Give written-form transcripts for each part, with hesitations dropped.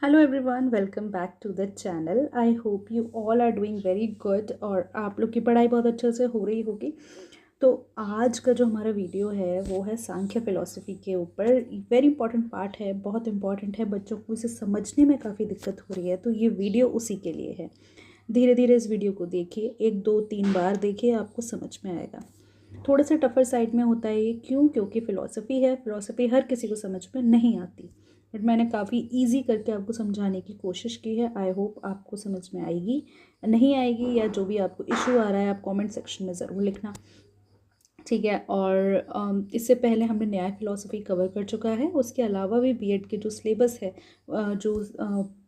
Hello everyone, welcome back to the channel. I hope you all are doing very good और आप लोग की पढ़ाई बहुत अच्छे से हो रही होगी। तो आज का जो हमारा वीडियो है वो है सांख्य फिलॉसफी के ऊपर। वेरी इंपॉर्टेंट पार्ट है, बहुत इंपॉर्टेंट है, बच्चों को इसे समझने में काफ़ी दिक्कत हो रही है, तो ये वीडियो उसी के लिए है। धीरे धीरे इस वीडियो को देखिए, 1 2 3 बार देखिए, आपको समझ में आएगा। थोड़ा सा टफर साइड में होता है ये, क्यों? क्योंकि फ़िलॉसफी है, फ़िलॉसफी हर किसी को समझ में नहीं आती, बट मैंने काफ़ी इजी करके आपको समझाने की कोशिश की है। आई होप आपको समझ में आएगी। नहीं आएगी या जो भी आपको इशू आ रहा है, आप कमेंट सेक्शन में ज़रूर लिखना, ठीक है। और इससे पहले हमने न्याय फिलॉसफी कवर कर चुका है। उसके अलावा भी बीएड के जो सिलेबस है, जो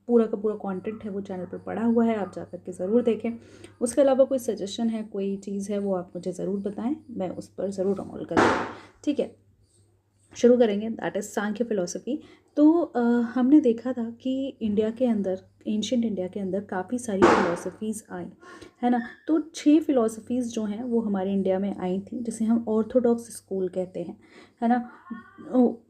पूरा का पूरा कंटेंट है, वो चैनल पर पड़ा हुआ है, आप जा कर के ज़रूर देखें। उसके अलावा कोई सजेशन है, कोई चीज़ है, वो आप मुझे ज़रूर बताएं, मैं उस पर ज़रूर अमल करूँगी, ठीक है। शुरू करेंगे, दैट इज़ सांख्य फिलॉसफी। तो हमने देखा था कि इंडिया के अंदर, एंशियंट इंडिया के अंदर काफ़ी सारी फिलॉसफीज़ आई, है ना। तो 6 फिलॉसफीज़ जो हैं वो हमारे इंडिया में आई थी, जिसे हम ऑर्थोडॉक्स स्कूल कहते हैं, है ना।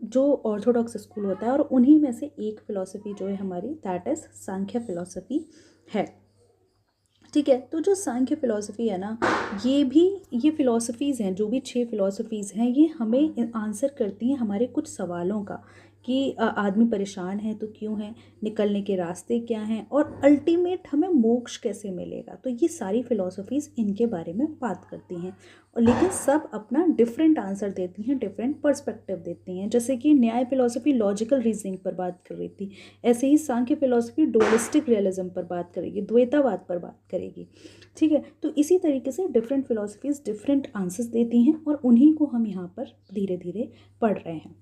जो ऑर्थोडॉक्स स्कूल होता है, और उन्हीं में से एक फिलॉसफी जो है हमारी, दैट इज़ सांख्य फिलॉसफी है, ठीक है। तो जो सांख्य फिलॉसफी है ना, ये फिलॉसफीज़ हैं, जो भी 6 फिलॉसफीज़ हैं, ये हमें आंसर करती हैं हमारे कुछ सवालों का, कि आदमी परेशान है तो क्यों है, निकलने के रास्ते क्या हैं, और अल्टीमेट हमें मोक्ष कैसे मिलेगा। तो ये सारी फिलॉसफीज़ इनके बारे में बात करती हैं, और लेकिन सब अपना डिफरेंट आंसर देती हैं, डिफरेंट पर्सपेक्टिव देती हैं। जैसे कि न्याय फिलॉसफी लॉजिकल रीजनिंग पर बात कर रही थी, ऐसे ही सांख्य फिलॉसफी डुअलिस्टिक रियलिज्म पर बात करेगी, द्वैतावाद पर बात करेगी, ठीक है। तो इसी तरीके से डिफरेंट फिलॉसफीज डिफरेंट आंसर्स देती हैं, और उन्हीं को हम यहाँ पर धीरे धीरे पढ़ रहे हैं,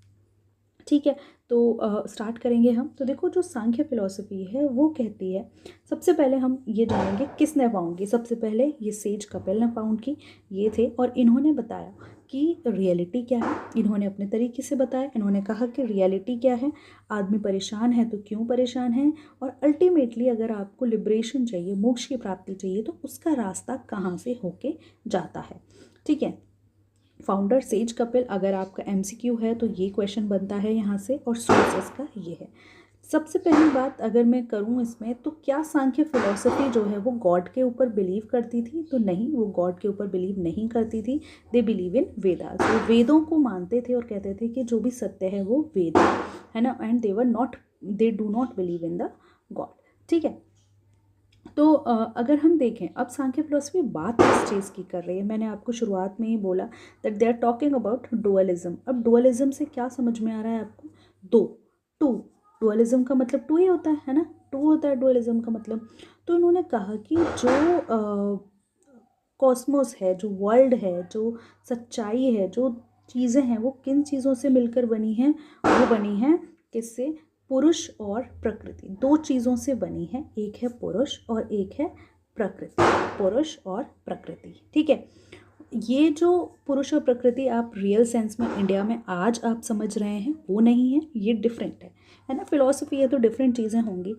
ठीक है। तो स्टार्ट करेंगे हम। तो देखो, जो सांख्य फिलॉसफी है वो कहती है, सबसे पहले हम ये जानेंगे किसने फाउंड की। सबसे पहले ये सेज कपिल ने फाउंड की, ये थे, और इन्होंने बताया कि रियलिटी क्या है। इन्होंने अपने तरीके से बताया, इन्होंने कहा कि रियलिटी क्या है, आदमी परेशान है तो क्यों परेशान है, और अल्टीमेटली अगर आपको लिबरेशन चाहिए, मोक्ष की प्राप्ति चाहिए, तो उसका रास्ता कहाँ से होके जाता है, ठीक है। फाउंडर सेज कपिल, अगर आपका एमसीक्यू है तो ये क्वेश्चन बनता है यहाँ से, और सोर्सेस का ये है। सबसे पहली बात अगर मैं करूँ इसमें, तो क्या सांख्य फिलॉसफी जो है वो गॉड के ऊपर बिलीव करती थी? तो नहीं, वो गॉड के ऊपर बिलीव नहीं करती थी। दे बिलीव इन वेदास, वो वेदों को मानते थे और कहते थे कि जो भी सत्य है वो वेद है ना, and they do not believe in the God, ठीक है। तो अगर हम देखें, अब सांख्य फिलोसफी बात किस चीज़ की कर रही है, मैंने आपको शुरुआत में ही बोला that they are talking about dualism. अब डुअलिज्म से क्या समझ में आ रहा है आपको? दो, टू। डुअलिज्म का मतलब टू ही होता है ना, टू होता है डुअलिज्म का मतलब। तो इन्होंने कहा कि जो कॉस्मोस है, जो वर्ल्ड है, जो सच्चाई है, जो चीज़ें हैं, वो किन चीज़ों से मिलकर बनी हैं? वो बनी हैं किससे? पुरुष और प्रकृति, दो चीज़ों से बनी है। एक है पुरुष और एक है प्रकृति, पुरुष और प्रकृति, ठीक है। ये जो पुरुष और प्रकृति आप रियल सेंस में इंडिया में आज आप समझ रहे हैं, वो नहीं है, ये डिफरेंट है ना। फिलॉसफी है तो डिफरेंट चीज़ें होंगी।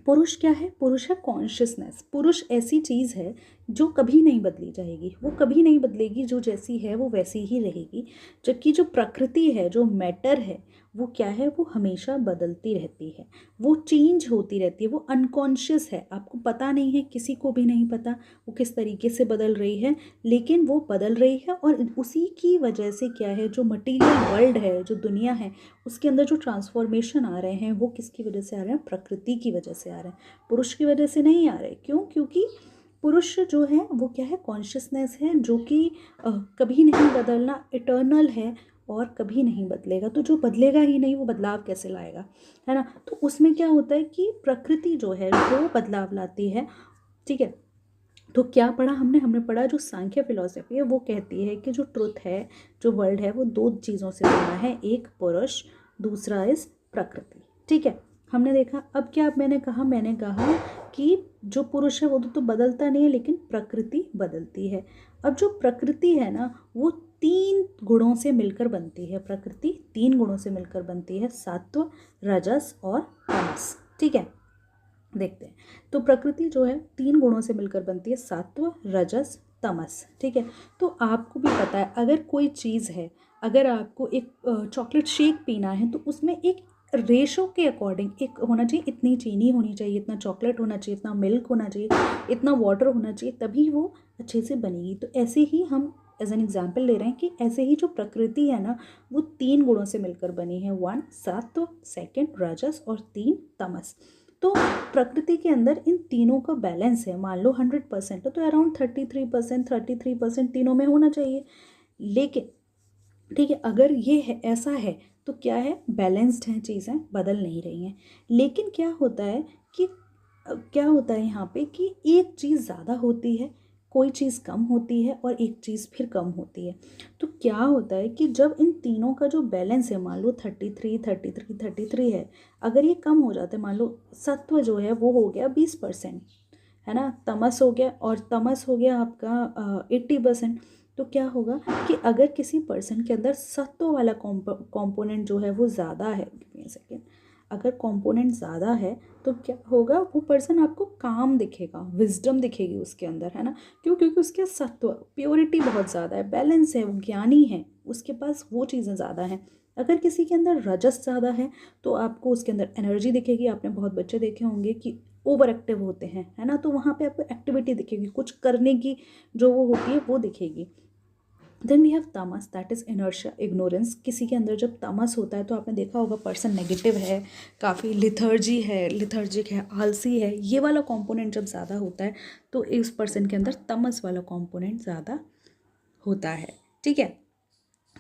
पुरुष क्या है? पुरुष है कॉन्शियसनेस। पुरुष ऐसी चीज़ है जो कभी नहीं बदली जाएगी, वो कभी नहीं बदलेगी, जो जैसी है वो वैसी ही रहेगी। जबकि जो प्रकृति है, जो मैटर है, वो क्या है? वो हमेशा बदलती रहती है, वो चेंज होती रहती है, वो अनकॉन्शियस है, आपको पता नहीं है, किसी को भी नहीं पता वो किस तरीके से बदल रही है, लेकिन वो बदल रही है। और उसी की वजह से क्या है, जो मटीरियल वर्ल्ड है, जो दुनिया है, उसके अंदर जो ट्रांसफॉर्मेशन आ रहे हैं, वो किसकी वजह से आ रहे हैं? प्रकृति की वजह से आ रहे हैं, पुरुष की वजह से नहीं आ रहे। क्यों? क्योंकि पुरुष जो है वो क्या है? कॉन्शियसनेस है, जो कि कभी नहीं बदलना, इटर्नल है, और कभी नहीं बदलेगा। तो जो बदलेगा ही नहीं, वो बदलाव कैसे लाएगा, है ना। तो उसमें क्या होता है कि प्रकृति जो है वो बदलाव लाती है, ठीक है। तो क्या पढ़ा हमने? हमने पढ़ा जो सांख्य फिलॉसफी है वो कहती है कि जो ट्रुथ है, जो वर्ल्ड है, वो दो चीज़ों से बना है, एक पुरुष, दूसरा इस प्रकृति, ठीक है। हमने देखा। अब क्या मैंने कहा कि जो पुरुष है वो तो बदलता नहीं है, लेकिन प्रकृति बदलती है। अब जो प्रकृति है ना, वो 3 गुणों से मिलकर बनती है। प्रकृति 3 गुणों से मिलकर बनती है, सत्व, रजस और तमस, ठीक है। देखते हैं। तो प्रकृति जो है 3 गुणों से मिलकर बनती है, सत्व, रजस, तमस, ठीक है। तो आपको भी पता है, अगर कोई चीज़ है, अगर आपको एक चॉकलेट शेक पीना है, तो उसमें एक रेशो के अकॉर्डिंग एक होना चाहिए, इतनी चीनी होनी चाहिए, इतना चॉकलेट होना चाहिए, इतना मिल्क होना चाहिए, इतना वाटर होना चाहिए, तभी वो अच्छे से बनेगी। तो ऐसे ही हम एज एन एग्जाम्पल ले रहे हैं कि ऐसे ही जो प्रकृति है ना वो 3 गुणों से मिलकर बनी है, 1 सत्व, 2 रजस और 3 तमस। तो प्रकृति के अंदर इन तीनों का बैलेंस है। मान लो 100% तो अराउंड 33% तीनों में होना चाहिए। लेकिन ठीक है, अगर ये है ऐसा है तो क्या है, बैलेंस्ड हैं, चीज़ें बदल नहीं रही हैं। लेकिन क्या होता है कि क्या होता है यहाँ पे कि एक चीज़ ज़्यादा होती है, कोई चीज़ कम होती है और एक चीज़ फिर कम होती है। तो क्या होता है कि जब इन तीनों का जो बैलेंस है, मान लो 33 है, अगर ये कम हो जाता है, मान लो सत्व जो है वो हो गया 20%, है ना, तमस हो गया, और तमस हो गया आपका 80%। तो क्या होगा कि अगर किसी पर्सन के अंदर सत्व वाला कंपोनेंट जो है वो ज़्यादा है, सेकेंड, अगर कंपोनेंट ज़्यादा है तो क्या होगा, वो पर्सन आपको काम दिखेगा, विजडम दिखेगी उसके अंदर, है ना। क्यों? क्योंकि उसके सत्व, प्योरिटी बहुत ज़्यादा है, बैलेंस है, वो ज्ञानी है, उसके पास वो चीज़ें ज़्यादा हैं। अगर किसी के अंदर रजस ज़्यादा है तो आपको उसके अंदर एनर्जी दिखेगी। आपने बहुत बच्चे देखे होंगे कि ओवर एक्टिव होते हैं, है ना, तो वहाँ पे आपको एक्टिविटी दिखेगी, कुछ करने की जो वो होती है वो दिखेगी। Then we have Tamas, that is inertia, ignorance. किसी के अंदर जब तमस होता है तो आपने देखा होगा पर्सन नेगेटिव है, काफ़ी लिथर्जिक है, आलसी है, ये वाला कंपोनेंट जब ज़्यादा होता है तो इस पर्सन के अंदर तमस वाला कंपोनेंट ज़्यादा होता है। ठीक है,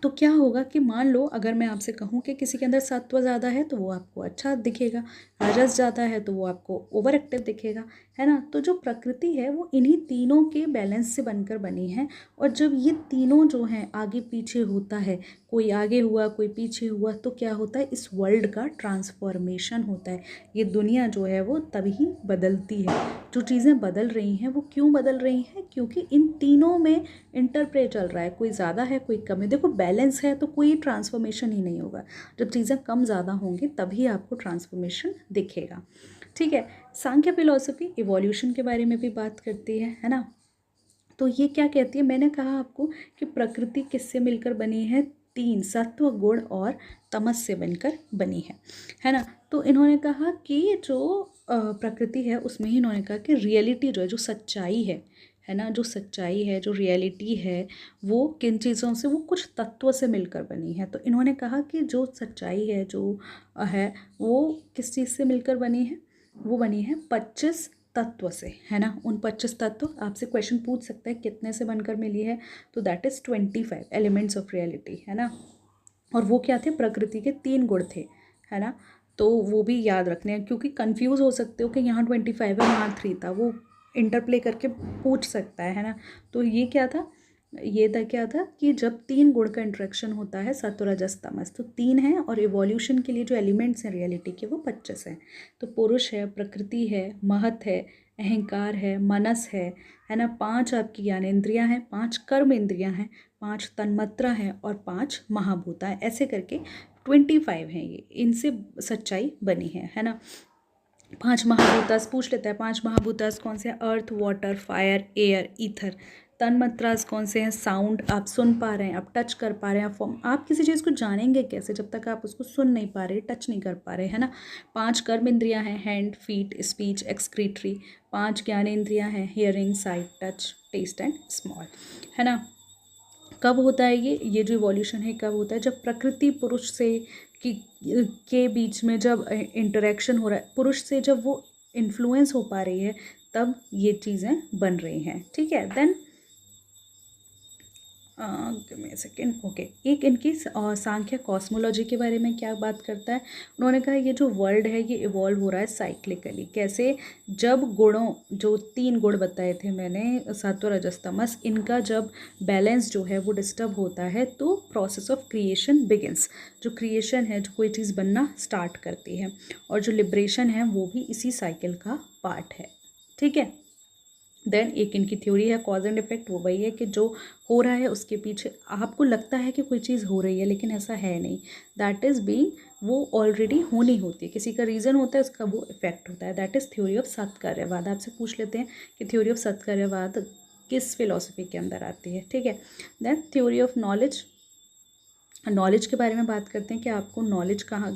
तो क्या होगा कि मान लो अगर मैं आपसे कहूँ कि किसी के अंदर सत्व ज़्यादा है तो वो आपको अच्छा दिखेगा, रजस ज़्यादा है तो वो आपको ओवर एक्टिव दिखेगा, है ना। तो जो प्रकृति है वो इन्हीं तीनों के बैलेंस से बनकर बनी है। और जब ये तीनों जो हैं आगे पीछे होता है, कोई आगे हुआ कोई पीछे हुआ, तो क्या होता है, इस वर्ल्ड का ट्रांसफॉर्मेशन होता है। ये दुनिया जो है वो तभी बदलती है। जो चीज़ें बदल रही हैं वो क्यों बदल रही हैं, क्योंकि इन तीनों में इंटरप्ले चल रहा है, कोई ज़्यादा है कोई कम है। देखो बैलेंस है तो कोई ट्रांसफॉर्मेशन ही नहीं होगा, जब चीज़ें कम ज़्यादा होंगी तभी आपको ट्रांसफॉर्मेशन दिखेगा। ठीक है, सांख्य फिलॉसफी इवोल्यूशन के बारे में भी बात करती है ना। तो ये क्या कहती है, मैंने कहा आपको कि प्रकृति किससे मिलकर बनी है, 3 सत्व, गुण और तमस से बनकर बनी है ना। तो इन्होंने कहा कि जो प्रकृति है उसमें ही इन्होंने कहा कि रियलिटी जो है, जो सच्चाई है ना, जो सच्चाई है, जो रियलिटी है, वो किन चीज़ों से, वो कुछ तत्वों से मिलकर बनी है। तो इन्होंने कहा कि जो सच्चाई है, जो है, वो किस चीज़ से मिलकर बनी है, वो बनी है 25 तत्व से, है ना। उन 25 तत्व, आपसे क्वेश्चन पूछ सकता है कितने से बनकर मिली है, तो that is 25 elements of reality, है ना। और वो क्या थे, प्रकृति के 3 गुण थे, है ना। तो वो भी याद रखने हैं, क्योंकि कंफ्यूज हो सकते हो कि यहाँ 25 है वहाँ 3 था, वो इंटरप्ले करके पूछ सकता है ना। तो ये क्या था, ये था क्या था कि जब 3 गुण का इंट्रैक्शन होता है, सत्व रजस तमस, तो 3 है, और इवोल्यूशन के लिए जो एलिमेंट्स हैं रियलिटी के वो 25 हैं। तो पुरुष है, प्रकृति है, महत है, अहंकार है, मनस है ना, 5 आपकी ज्ञानेंद्रियाँ हैं, 5 कर्म इंद्रियाँ हैं, 5 तन्मात्रा हैं और 5 महाभूता है। ऐसे करके 25 हैं ये, इनसे सच्चाई बनी है ना। 5 महाभूतास पूछ लेता है, 5 महाभूतास कौन से हैं, अर्थ, वाटर, फायर, एयर, ईथर। तन्मात्रास कौन से हैं, साउंड, आप सुन पा रहे हैं, आप टच कर पा रहे हैं, फॉर्म। आप किसी चीज़ को जानेंगे कैसे जब तक आप उसको सुन नहीं पा रहे, टच नहीं कर पा रहे, है ना। 5 कर्म इंद्रियाँ हैं, हैंड, फीट, स्पीच, एक्सक्रीटरी। 5 ज्ञान इंद्रियाँ हैं, hearing, sight, touch, taste and smell, है ना। कब होता है ये जो इवोल्यूशन है कब होता है, जब प्रकृति पुरुष से कि के बीच में जब इंटरेक्शन हो रहा है, पुरुष से जब वो इन्फ्लुएंस हो पा रही है, तब ये चीज़ें बन रही हैं। ठीक है, देन सेकेंड, ओके, एक इनकी सांख्य कॉस्मोलॉजी के बारे में क्या बात करता है, उन्होंने कहा ये जो वर्ल्ड है ये इवॉल्व हो रहा है साइक्लिकली। कैसे, जब गुणों, जो 3 गुण बताए थे मैंने, सत्व रजस तमस, इनका जब बैलेंस जो है वो डिस्टर्ब होता है तो प्रोसेस ऑफ क्रिएशन बिगिंस। जो क्रिएशन है, जो कोई चीज़ बनना स्टार्ट करती है, और जो लिब्रेशन है वो भी इसी साइकिल का पार्ट है। ठीक है, देन एक इनकी थ्योरी है कॉज एंड इफेक्ट, वो वही है कि जो हो रहा है उसके पीछे आपको लगता है कि कोई चीज़ हो रही है लेकिन ऐसा है नहीं, दैट इज़ बीइंग, वो ऑलरेडी होनी होती है, किसी का रीज़न होता है उसका वो इफेक्ट होता है। दैट इज़ थ्योरी ऑफ सत्कार्यवाद। आपसे पूछ लेते हैं कि थ्योरी ऑफ सत्कार्यवाद किस फिलॉसफी के अंदर आती है। ठीक है, then theory of knowledge, knowledge के बारे में बात करते हैं कि आपको नॉलेज कहाँ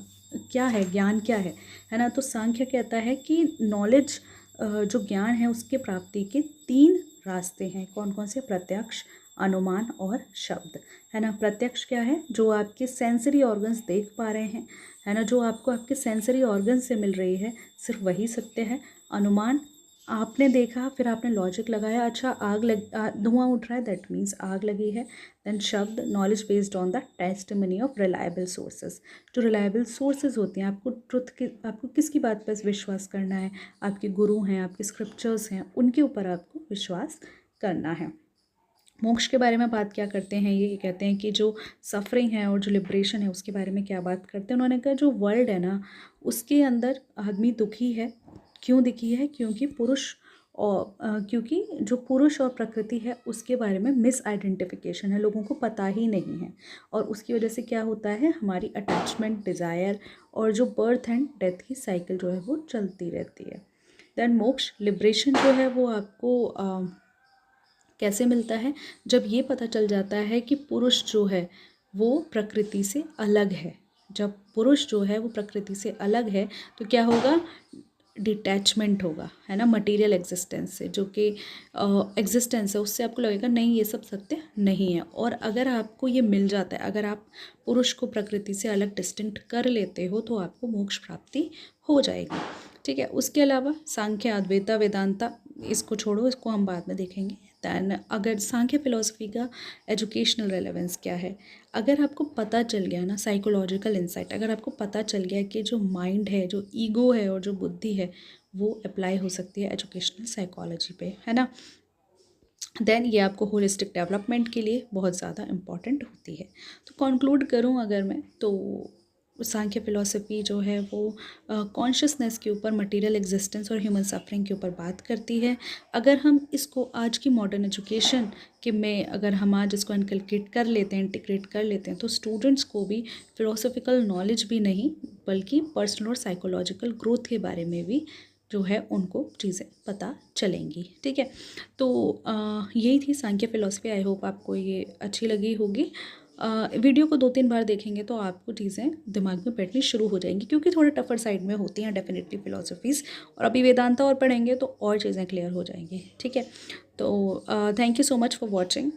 क्या है, ज्ञान क्या है ना। तो सांख्य कहता है कि नॉलेज, जो ज्ञान है उसके प्राप्ति के 3 रास्ते हैं। कौन कौन से? प्रत्यक्ष, अनुमान और शब्द, है ना। प्रत्यक्ष क्या है? जो आपके सेंसरी ऑर्गन्स देख पा रहे हैं, है ना, जो आपको आपके सेंसरी ऑर्गन से मिल रही है, सिर्फ वही सत्य है। अनुमान, आपने देखा, फिर आपने लॉजिक लगाया, अच्छा आग लग, धुआं उठ रहा है, दैट मीन्स आग लगी है। देन शब्द, knowledge based on the testimony of reliable sources. जो रिलायबल सोर्सेज होते हैं, आपको ट्रुथ की, आपको किसकी बात पर विश्वास करना है? आपके गुरु हैं, आपके स्क्रिप्चर्स हैं, उनके ऊपर आपको विश्वास करना है। मोक्ष के बारे में बात क्या करते हैं? ये कहते हैं कि जो सफरिंग है और जो लिबरेशन है उसके बारे में क्या बात करते हैं। उन्होंने कहा जो वर्ल्ड है ना, उसके अंदर आदमी दुखी है। क्यों दुखी है? क्योंकि पुरुष और क्योंकि जो पुरुष और प्रकृति है उसके बारे में मिस आइडेंटिफिकेशन है, लोगों को पता ही नहीं है। और उसकी वजह से क्या होता है? हमारी अटैचमेंट, डिज़ायर और जो बर्थ एंड डेथ की साइकिल जो है वो चलती रहती है। देन मोक्ष, लिबरेशन जो है वो आपको कैसे मिलता है? जब ये पता चल जाता है कि पुरुष जो है वो प्रकृति से अलग है। जब पुरुष जो है वो प्रकृति से अलग है तो क्या होगा? डिटैचमेंट होगा, है ना, मटेरियल एग्जिस्टेंस से। जो कि एग्जिस्टेंस है उससे आपको लगेगा नहीं ये सब सत्य नहीं है। और अगर आपको ये मिल जाता है, अगर आप पुरुष को प्रकृति से अलग डिस्टिंक्ट कर लेते हो तो आपको मोक्ष प्राप्ति हो जाएगी। ठीक है। उसके अलावा सांख्य, अद्वैता, वेदांता, इसको छोड़ो, इसको हम बाद में देखेंगे। दैन अगर सांख्य फिलॉसफी का एजुकेशनल रेलेवेंस क्या है? अगर आपको पता चल गया ना, साइकोलॉजिकल इंसाइट, अगर आपको पता चल गया कि जो माइंड है, जो ईगो है और जो बुद्धि है वो अप्लाई हो सकती है एजुकेशनल साइकोलॉजी पे, है ना, देन ये आपको होलिस्टिक डेवलपमेंट के लिए बहुत ज़्यादा इम्पॉर्टेंट होती है। तो कंक्लूड करूँ अगर मैं, तो सांख्य फिलॉसफी जो है वो कॉन्शियसनेस के ऊपर, मटेरियल एग्जिस्टेंस और ह्यूमन सफरिंग के ऊपर बात करती है। अगर हम इसको आज की मॉडर्न एजुकेशन के में अगर हम आज इसको इनकलकेट कर लेते हैं, इंटीग्रेट कर लेते हैं, तो स्टूडेंट्स को भी फिलोसफिकल नॉलेज भी नहीं बल्कि पर्सनल और साइकोलॉजिकल ग्रोथ के बारे में भी जो है उनको चीज़ें पता चलेंगी। ठीक है। तो यही थी सांख्य फिलॉसफी। आई होप आपको ये अच्छी लगी होगी। वीडियो को 2-3 बार देखेंगे तो आपको चीज़ें दिमाग में बैठनी शुरू हो जाएंगी, क्योंकि थोड़े टफर साइड में होती हैं डेफिनेटली फिलोसफीज़। और अभी वेदांता और पढ़ेंगे तो और चीज़ें क्लियर हो जाएंगी। ठीक है। तो thank you so much for watching.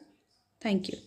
Thank you.